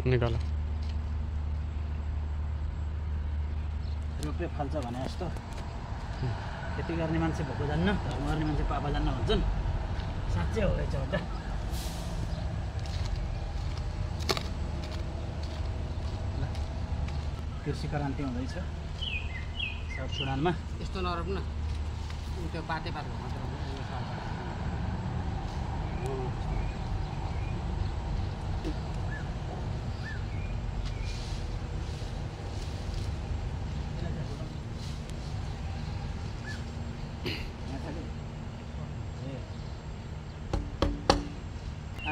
निकाल रोपे फल्छ भने जस्तो खेती गर्ने मान्छे भएको जान्न, धर्म गर्ने मान्छे पापा जान्न भन्छन्। साँच्चै हो रहेछ हो त। कृषि क्रान्ति हुँदैछ साउथ सुडानमा। यस्तो नरोप न, त्यो पाते पात मात्र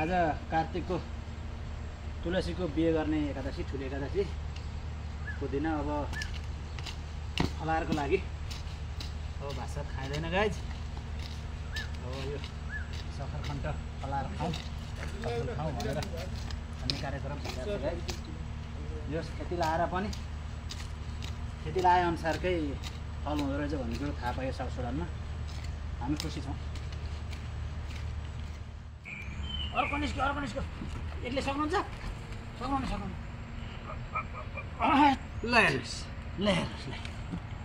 आज कार्तिकको तुलसीको बिहे गर्ने एकादशी, ठुलो एकादशी को दिन अब फलारको लागि अब भात सात खाइँदैन गाइज। अब यो सखरखण्ड फलार खाउँ भनेर भन्ने कार्यक्रम भइरहेको छ गाइज। यो खेती लाएर पनि खेती लाए अनुसारकै फल हुँदो रहेछ भन्ने कुरो थाहा पायो साउथ सुडानमा। हामी खुसी छौँ। अर्को निस्क्यो एक्लै सक्नुहुन्छ? सक्नुहुन्न। ल हेर्नुहोस्,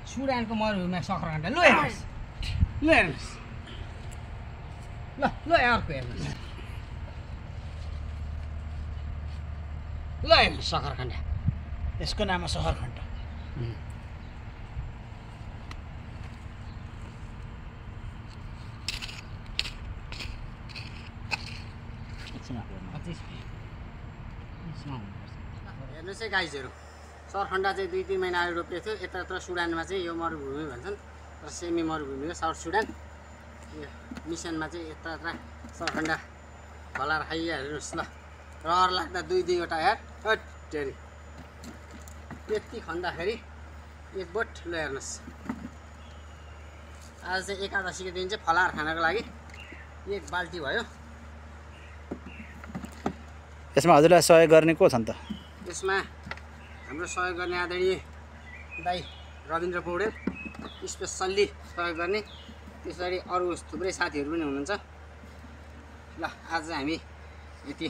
सुडानको मरुभूमिमा सखरखण्ड ल हेर्नुहोस्, ल अर्को हेर्नुहोस्, ल हेर्नुहोस् सखरखण्ड। यसको नाम हो सखरखण्ड। हेर्नुहोस् है गाइजहरू, सरखण्डा चाहिँ 2-3 महिना अगाडि रोपेको थियो। यता सुडानमा चाहिँ यो मरुभूमि भन्छन्, तर सेमी मरुभूमि हो साउथ सुडान। यो मिसनमा चाहिँ यता सरखण्डा फलाएर खाइहाल्नुहोस् ल। रहर लाग्दा 2-2वटा यार हटेरी यति खन्दाखेरि एक बोट। ल हेर्नुहोस्, आज चाहिँ एकादशीको दिन चाहिँ फलाएर खानको लागि एक बाल्टी भयो। यसमा हजुरलाई सहयोग गर्ने को छन् त? यसमा हाम्रो सहयोग गर्ने आदरणीय दाइ रविन्द्र पौडेल स्पेसल्ली सहयोग गर्ने, त्यसरी अरू थुप्रै साथीहरू पनि हुनुहुन्छ। ल आज हामी यति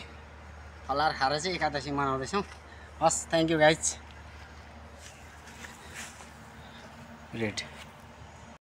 फलार खाएर चाहिँ एकादशी मनाउँदैछौँ। हस्, थ्याङ्क यू गाइज। रेड